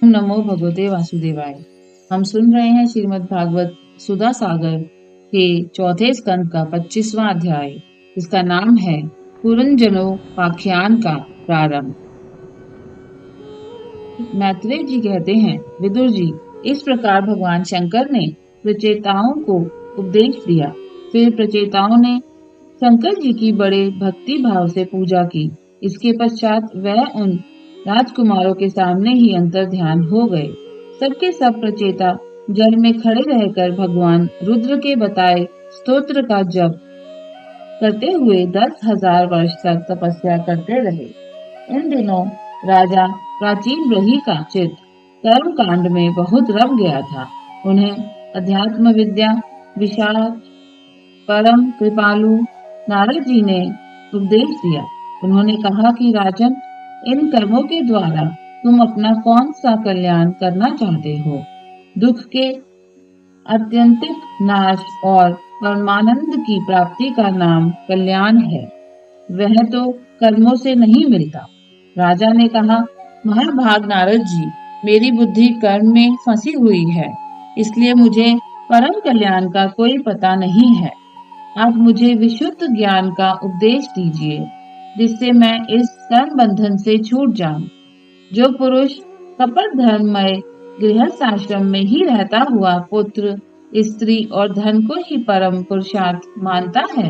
नमो भगवते वासुदेवाय। हम सुन रहे हैं श्रीमद् भागवत सुधा सागर के चौथे स्कंद का 25वां अध्याय। इसका नाम है पुरंजनोपाख्यान का प्रारंभ। मैत्रेय जी कहते हैं, विदुर जी, इस प्रकार भगवान शंकर ने प्रचेताओं को उपदेश दिया। फिर प्रचेताओं ने शंकर जी की बड़े भक्ति भाव से पूजा की। इसके पश्चात वह उन राजकुमारों के सामने ही अंतर ध्यान हो गए। सबके सब प्रचेता जल में खड़े रहकर भगवान रुद्र के बताए स्तोत्र का जप करते हुए 10,000 वर्ष तक तपस्या करते रहे। इन दिनों राजा प्राचीन ब्रही का चित्त कर्म कांड में बहुत रम गया था। उन्हें अध्यात्म विद्या विशारद परम कृपालु नारद जी ने उपदेश दिया। उन्होंने कहा कि राजन, इन कर्मों के द्वारा तुम अपना कौन सा कल्याण करना चाहते हो? दुख के अत्यंतिक नाश और परमानंद की प्राप्ति का नाम कल्याण है। वह तो कर्मों से नहीं मिलता। राजा ने कहा, महाभाग नारद जी, मेरी बुद्धि कर्म में फंसी हुई है, इसलिए मुझे परम कल्याण का कोई पता नहीं है। आप मुझे विशुद्ध ज्ञान का उपदेश दीजिए, जिससे मैं इस कर्म बंधन से छूट जाऊं। जो पुरुष कपट धर्ममय गृहस्थ आश्रम में ही रहता हुआ पुत्र, स्त्री और धन को ही परम पुरुषार्थ मानता है,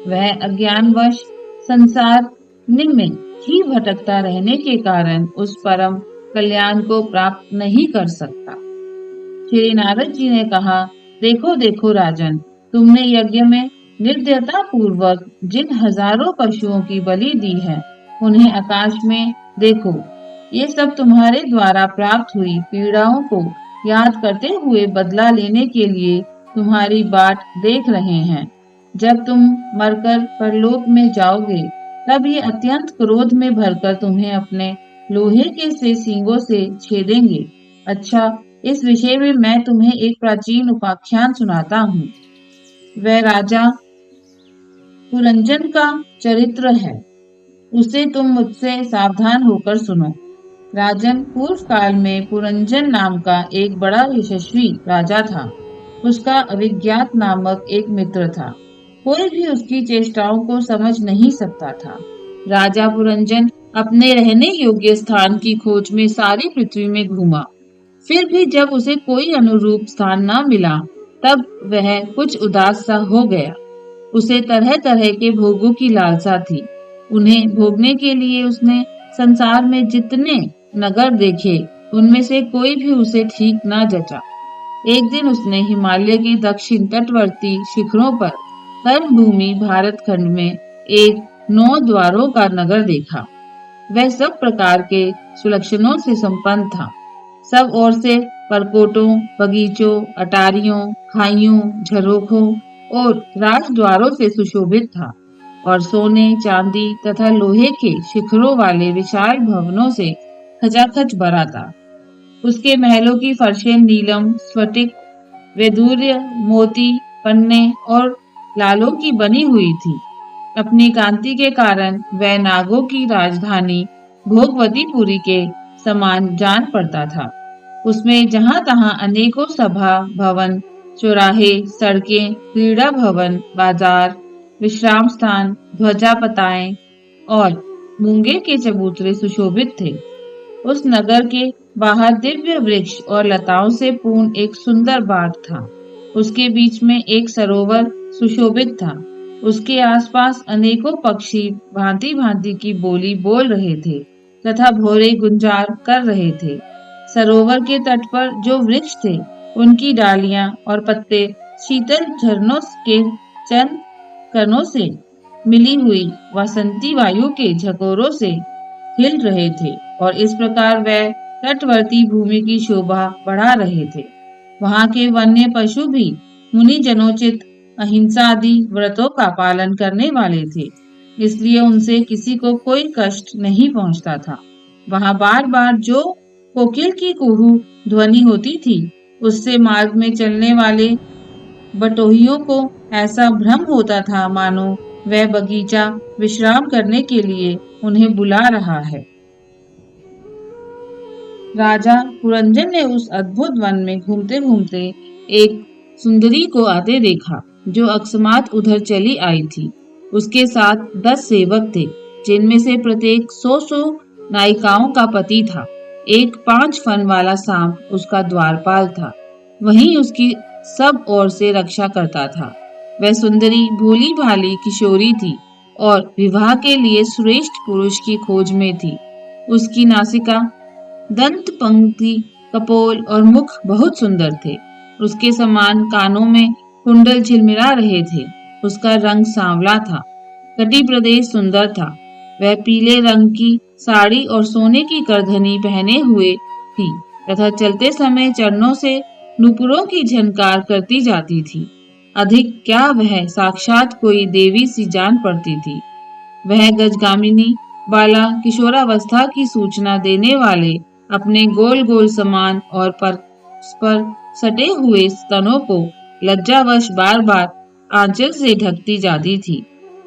वह अज्ञानवश संसार निमित्त ही भटकता रहने के कारण उस परम कल्याण को प्राप्त नहीं कर सकता। श्री नारद जी ने कहा, देखो देखो राजन, तुमने यज्ञ में निर्दयता पूर्वक जिन हजारों पशुओं की बलि दी है, उन्हें आकाश में देखो। ये सब तुम्हारे द्वारा प्राप्त हुई पीड़ाओं को याद करते हुए बदला लेने के लिए तुम्हारी बाट देख रहे हैं। जब तुम मरकर परलोक में जाओगे, तब ये अत्यंत क्रोध में भरकर तुम्हें अपने लोहे के से सींगों से छेदेंगे। अच्छा, इस विषय में मैं तुम्हें एक प्राचीन उपाख्यान सुनाता हूँ। वह राजा पुरंजन का चरित्र है। उसे तुम मुझसे सावधान होकर सुनो। राजन, पूर्व काल में पुरंजन नाम का एक बड़ा यशस्वी राजा था। उसका अविज्ञात नामक एक मित्र था। कोई भी उसकी चेष्टाओं को समझ नहीं सकता था। राजा पुरंजन अपने रहने योग्य स्थान की खोज में सारी पृथ्वी में घूमा। फिर भी जब उसे कोई अनुरूप स्थान न मिला, तब वह कुछ उदास सा हो गया। उसे तरह तरह के भोगों की लालसा थी। उन्हें भोगने के लिए उसने संसार में जितने नगर देखे, उनमें से कोई भी उसे ठीक न जचा। एक दिन उसने हिमालय के दक्षिण तटवर्ती शिखरों पर कर्म भूमि भारत खंड में एक 9 द्वारों का नगर देखा। वह सब प्रकार के सुलक्षणों से संपन्न था। सब ओर से परकोटों, बगीचों, अटारियों, खाइयों, झरोखों और राजद्वारों से सुशोभित था और सोने, चांदी तथा लोहे के शिखरों वाले विशाल भवनों से खचाखच भरा था। उसके महलों की फर्शें नीलम, स्फटिक, वैदूर्य, मोती, पन्ने और लालों की बनी हुई थी। अपनी कांति के कारण वह नागों की राजधानी भोगवतीपुरी के समान जान पड़ता था। उसमें जहां तहां अनेकों सभा भवन, चौराहे, सड़कें, क्रीड़ा भवन, बाजार, विश्राम स्थान, ध्वजा पताएं और मूंगे के चबूतरे सुशोभित थे। उस नगर के बाहर दिव्य वृक्ष और लताओं से पूर्ण एक सुंदर बाग था। उसके बीच में एक सरोवर सुशोभित था। उसके आसपास अनेकों पक्षी भांति भांति की बोली बोल रहे थे तथा भोरे गुंजार कर रहे थे। सरोवर के तट पर जो वृक्ष थे, उनकी डालियां और पत्ते शीतल झरनों के चंद कणों से मिली हुई वसंती वायु के झकोरों से हिल रहे थे और इस प्रकार वह तटवर्ती भूमि की शोभा बढ़ा रहे थे। वहां के वन्य पशु भी मुनि जनोचित अहिंसा आदि व्रतों का पालन करने वाले थे, इसलिए उनसे किसी को कोई कष्ट नहीं पहुंचता था। वहां बार बार जो कोकिल की कुहू ध्वनि होती थी, उससे मार्ग में चलने वाले बटोहियों को ऐसा भ्रम होता था मानो वह बगीचा विश्राम करने के लिए उन्हें बुला रहा है। राजा पुरंजन ने उस अद्भुत वन में घूमते घूमते एक सुंदरी को आते देखा, जो अकस्मात उधर चली आई थी। उसके साथ 10 सेवक थे, जिनमें से प्रत्येक 100 नायिकाओं का पति था। एक 5 फन वाला सांप उसका द्वारपाल था, वहीं उसकी सब ओर से रक्षा करता था। वह सुंदरी भोली भाली किशोरी थी और विवाह के लिए श्रेष्ठ पुरुष की खोज में थी। उसकी नासिका, दंत पंक्ति, कपोल और मुख बहुत सुंदर थे। उसके समान कानों में कुंडल झिलमिला रहे थे। उसका रंग सांवला था। कटी प्रदेश सुंदर था। वह पीले रंग की साड़ी और सोने की करधनी पहने हुए थी तथा चलते समय चरणों से नुपुरों की झनकार करती जाती थी। अधिक क्या, वह साक्षात कोई देवी सी जान पड़ती थी। वह गजगामिनी बाला किशोरावस्था की सूचना देने वाले अपने गोल गोल समान और परस्पर सटे हुए स्तनों को लज्जावश बार बार आंचल से ढकती जाती थी।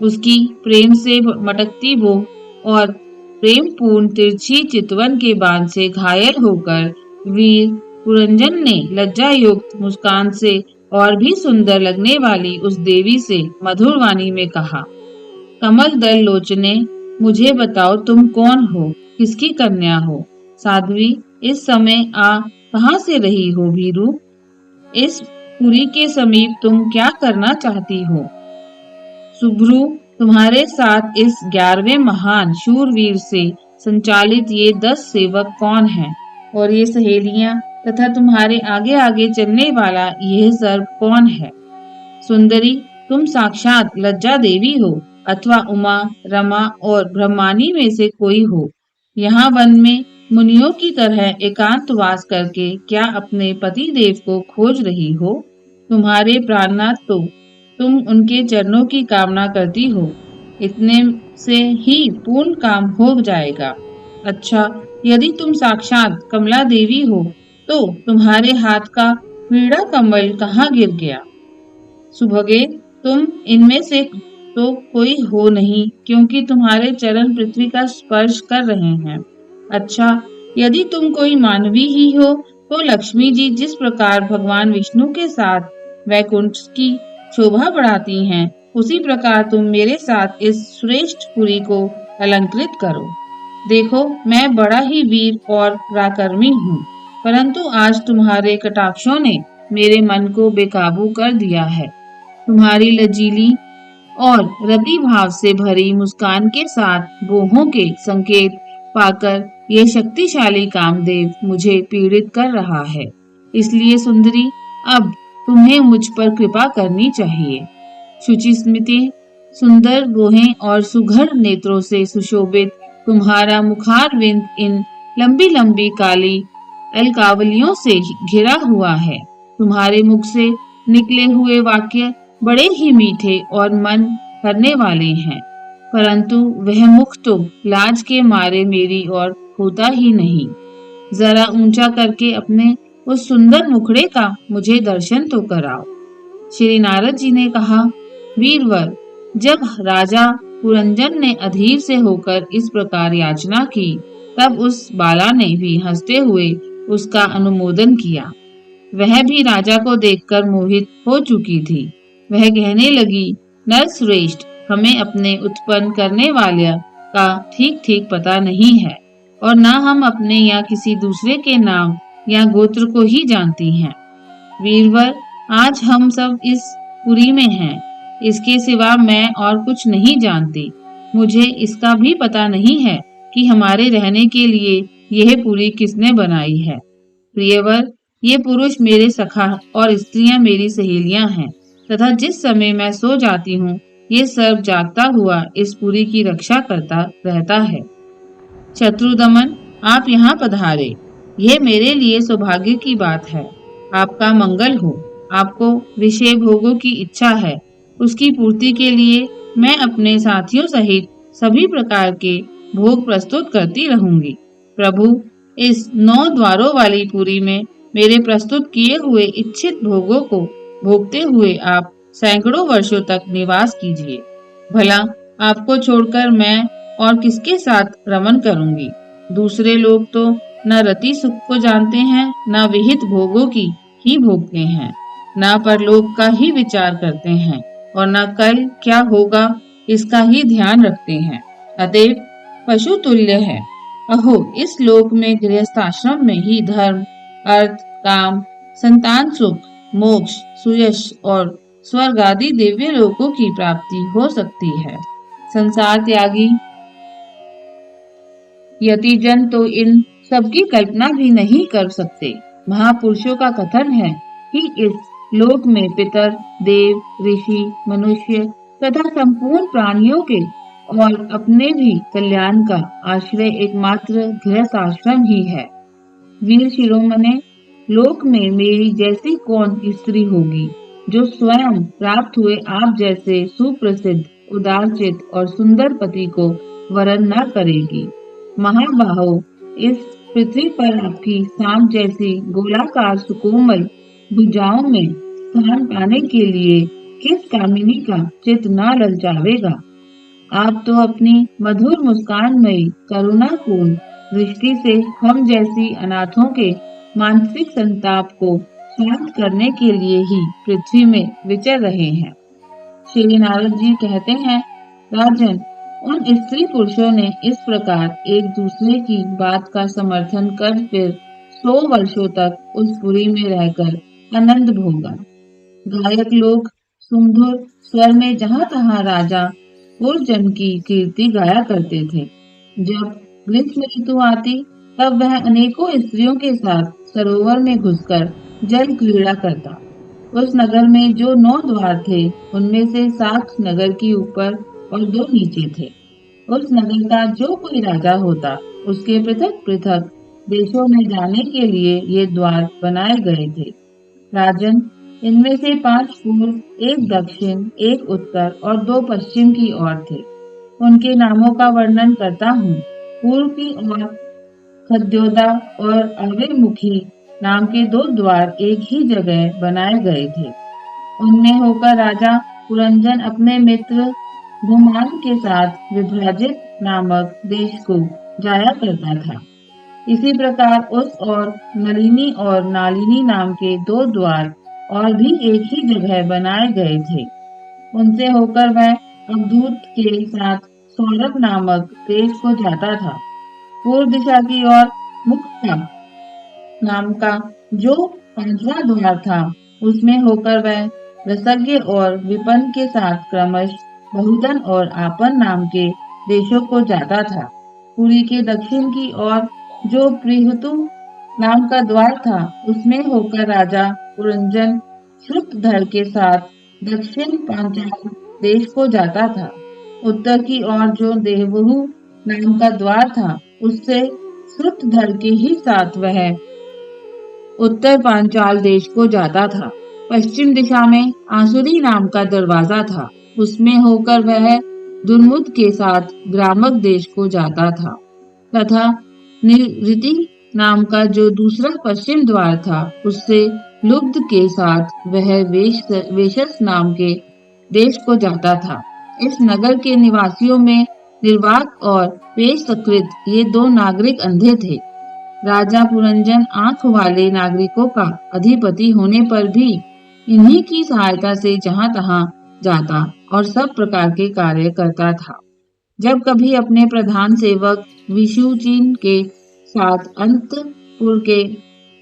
उसकी प्रेम से मटकती भौं और प्रेम पूर्ण तिरछी चितवन के बाण से घायल होकर वीर पुरंजन ने लज्जा युक्त मुस्कान से और भी सुंदर लगने वाली उस देवी से मधुर वाणी में कहा, कमल दल लोचने, मुझे बताओ तुम कौन हो, किसकी कन्या हो? साध्वी, इस समय आ कहाँ से रही हो भीरू? इस पुरी के समीप तुम क्या करना चाहती हो? सुभ्रू, तुम्हारे साथ इस 11वें महान शूरवीर से संचालित ये 10 सेवक कौन हैं? और ये सहेलियां तथा तुम्हारे आगे आगे चलने वाला यह सर्प कौन है? सुंदरी, तुम साक्षात लज्जा देवी हो अथवा उमा, रमा और ब्रह्मानी में से कोई हो। यहाँ वन में मुनियों की तरह एकांतवास करके क्या अपने पति देव को खोज रही हो? तुम्हारे प्राणनाथ तो तुम उनके चरणों की कामना करती हो। इतने से ही पूर्ण काम हो जाएगा। अच्छा, यदि तुम साक्षात कमला देवी हो, तो तुम्हारे हाथ का वीणा कमल कहाँ गिर गया? सुभगे, तुम इनमें से तो कोई हो नहीं, क्योंकि तुम्हारे चरण पृथ्वी का स्पर्श कर रहे हैं। अच्छा, यदि तुम कोई मानवी ही हो, तो लक्ष्मी जी जिस प्रकार भगवान विष्णु के साथ वैकुंठ की शोभा बढ़ाती हैं, उसी प्रकार तुम मेरे साथ इस श्रेष्ठ पुरी को अलंकृत करो। देखो, मैं बड़ा ही वीर और पराक्रमी हूँ, परंतु आज तुम्हारे कटाक्षों ने मेरे मन को बेकाबू कर दिया है। तुम्हारी लजीली और रति भाव से भरी मुस्कान के साथ बोहों के संकेत पाकर यह शक्तिशाली कामदेव मुझे पीड़ित कर रहा है। इसलिए सुंदरी, अब तुम्हें मुझ पर कृपा करनी चाहिए। शुचि स्मिति, सुंदर गोहें और सुघड़ नेत्रों से सुशोभित तुम्हारा मुखारविंद इन लंबी लंबी काली अलकावलियों से घिरा हुआ है। तुम्हारे मुख से निकले हुए वाक्य बड़े ही मीठे और मन करने वाले हैं, परंतु वह मुख तो लाज के मारे मेरी ओर होता ही नहीं। जरा ऊंचा करके अपने उस सुंदर मुखड़े का मुझे दर्शन तो कराओ। श्री नारद जी ने कहा, वीरवर, जब राजा पुरंजन ने अधीर से होकर इस प्रकार याचना की, तब उस बाला ने भी हंसते हुए उसका अनुमोदन किया। वह भी राजा को देखकर मोहित हो चुकी थी। वह कहने लगी, नरश्रेष्ठ, हमें अपने उत्पन्न करने वाले का ठीक ठीक पता नहीं है और न हम अपने या किसी दूसरे के नाम या गोत्र को ही जानती हैं। वीरवर, आज हम सब इस पुरी में हैं। इसके सिवा मैं और कुछ नहीं जानती। मुझे इसका भी पता नहीं है कि हमारे रहने के लिए यह पुरी किसने बनाई है। प्रियवर, ये पुरुष मेरे सखा और स्त्रियां मेरी सहेलियां हैं तथा जिस समय मैं सो जाती हूँ, ये सर्प जागता हुआ इस पुरी की रक्षा करता रहता है। शत्रुदमन, आप यहाँ पधारे। यह मेरे लिए सौभाग्य की बात है। आपका मंगल हो। आपको विषय भोगों की इच्छा है, उसकी पूर्ति के लिए मैं अपने साथियों सहित सभी प्रकार के भोग प्रस्तुत करती रहूंगी। प्रभु, इस 9 द्वारों वाली पुरी में मेरे प्रस्तुत किए हुए इच्छित भोगों को भोगते हुए आप सैकड़ों वर्षों तक निवास कीजिए। भला आपको छोड़कर मैं और किसके साथ रमन करूंगी? दूसरे लोग तो न रति सुख को जानते हैं, न विहित भोगों की ही भोगते हैं, न परलोक का ही विचार करते हैं और न कल क्या होगा इसका ही ध्यान रखते हैं। अतएव पशु तुल्य है। अहो, इस लोक में गृहस्थ आश्रम में ही धर्म, अर्थ, काम, संतान सुख, मोक्ष, सुयश और स्वर्ग आदि दिव्य लोकों की प्राप्ति हो सकती है। संसार त्यागी यतिजन तो इन सबकी कल्पना भी नहीं कर सकते। महापुरुषों का कथन है कि इस लोक में पितर, देव, ऋषि, मनुष्य तथा संपूर्ण प्राणियों के और अपने भी कल्याण का आश्रय एकमात्र गृहस्थ आश्रम ही है। वीर शिरोमणे, लोक में मेरी जैसी कौन स्त्री होगी जो स्वयं प्राप्त हुए आप जैसे सुप्रसिद्ध, उदारचित और सुंदर पति को वरण न करेगी। महाबाहो, इस पृथ्वी पर आपकी सांप जैसी गोलाकार सुकोमल भुजाओं में स्थान पाने के लिए किस कामिनी का चित्त न ललचावेगा। आप तो अपनी मधुर मुस्कानमयी करुणापूर्ण दृष्टि से हम जैसी अनाथों के मानसिक संताप को शांत करने के लिए ही पृथ्वी में विचर रहे हैं। श्री नारद जी कहते हैं, राजन, उन स्त्री पुरुषों ने इस प्रकार एक दूसरे की बात का समर्थन कर फिर 100 वर्षों तक उस पुरी में रहकर आनंद भोगा। गायक लोग सुमधुर स्वर में जहाँ तहाँ राजा पूर्वजन की कीर्ति गाया करते थे। जब ग्रीष्म ऋतु आती तब वह अनेकों स्त्रियों के साथ सरोवर में घुसकर जल क्रीड़ा करता। उस नगर में जो 9 द्वार थे, उनमें से 7 नगर के ऊपर और 2 नीचे थे। उस नगर का जो कोई राजा होता, उसके पृथक पृथक देशों में जाने के लिए ये द्वार बनाए गए थे। राजन, इनमें से 5 पूर्व, 1 दक्षिण, 1 उत्तर और 2 पश्चिम की ओर थे। उनके नामों का वर्णन करता हूँ। पूर्व की ओर खद्योदा और अविमुखी नाम के 2 द्वार एक ही जगह बनाए गए थे। उनमें होकर राजा पुरंजन अपने मित्र भूमान के साथ विभ्राजित नामक देश को जाया करता था। इसी प्रकार उस और नलिनी और नालिनी नाम के 2 द्वार और भी एक ही जगह बनाए गए थे। उनसे होकर वह अवधूत के साथ सौरभ नामक देश को जाता था। पूर्व दिशा की ओर मुक्ता नाम का जो 5वां द्वार था, उसमें होकर वह रसज्ञ और विपन्न के साथ क्रमश बहुधन और आपन नाम के देशों को जाता था। पुरी के दक्षिण की ओर जो प्रीहतु नाम का द्वार था, उसमें होकर राजा पुरंजन श्रुतधर के साथ दक्षिण पांचाल देश को जाता था। उत्तर की ओर जो देवहु नाम का द्वार था, उससे श्रुतधर के ही साथ वह उत्तर पांचाल देश को जाता था। पश्चिम दिशा में आसुरी नाम का दरवाजा था, उसमें होकर वह दुर्मुद के साथ ग्रामक देश को जाता था। तथा निऋति नाम का जो दूसरा पश्चिम द्वार था, उससे लुब्ध के साथ वह वेशस नाम के देश को जाता था। इस नगर के निवासियों में निर्वाक और पेशकृत ये 2 नागरिक अंधे थे। राजा पुरंजन आंख वाले नागरिकों का अधिपति होने पर भी इन्हीं की सहायता से जहाँ तहाँ जाता और सब प्रकार के कार्य करता था। जब कभी अपने प्रधान सेवक विशुचिन के साथ अंतपुर के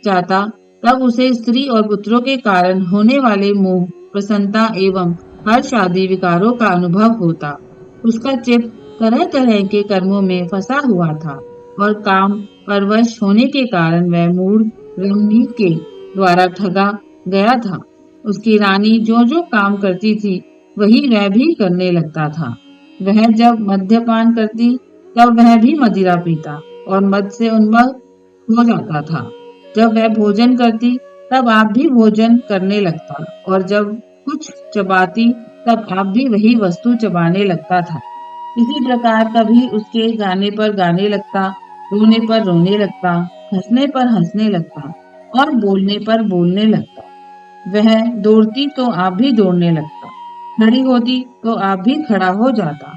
जाता, तब उसे स्त्री और पुत्रों के कारण होने वाले मोह, प्रसन्नता एवं हर्ष आदि विकारों का अनुभव होता। उसका चित्त तरह तरह के कर्मों में फंसा हुआ था और काम परवश होने के कारण वह मूढ़ रमणीक के द्वारा ठगा गया था। उसकी रानी जो जो काम करती थी, वही वह भी करने लगता था। वह जब मद्यपान करती, तब वह भी मदिरा पीता और मद से उन्मत्त हो जाता था। जब वह भोजन करती, तब आप भी भोजन करने लगता और जब कुछ चबाती, तब आप भी वही वस्तु चबाने लगता था। इसी प्रकार कभी उसके गाने पर गाने लगता, रोने पर रोने लगता, हंसने पर हंसने लगता और बोलने पर बोलने लगता। वह दौड़ती तो आप भी दौड़ने लगता, खड़ी होती तो आप भी खड़ा हो जाता,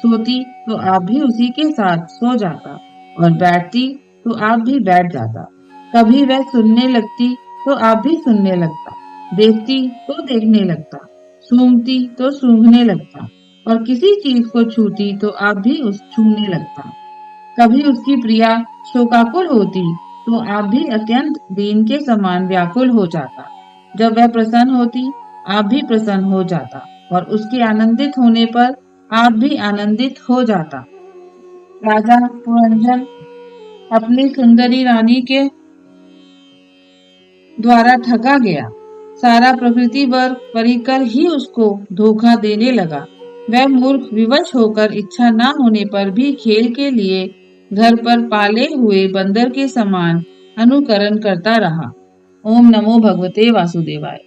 सोती तो आप भी उसी के साथ सो जाता और बैठती तो आप भी बैठ जाता। कभी वह सुनने लगती तो आप भी सुनने लगता, देखती तो देखने लगता, सूंघती तो सूंघने लगता और किसी चीज को छूती तो आप भी उस छूने लगता। कभी उसकी प्रिया शोकाकुल होती तो आप भी अत्यंत दीन के समान व्याकुल हो जाता। जब वह प्रसन्न होती आप भी प्रसन्न हो जाता और उसके आनंदित होने पर आप भी आनंदित हो जाता। राजा पुरंजन अपनी सुंदरी रानी के द्वारा ठगा गया। सारा प्रकृति वर्ग परिकर ही उसको धोखा देने लगा। वह मूर्ख विवश होकर इच्छा न होने पर भी खेल के लिए घर पर पाले हुए बंदर के समान अनुकरण करता रहा। ओम नमो भगवते वासुदेवाय।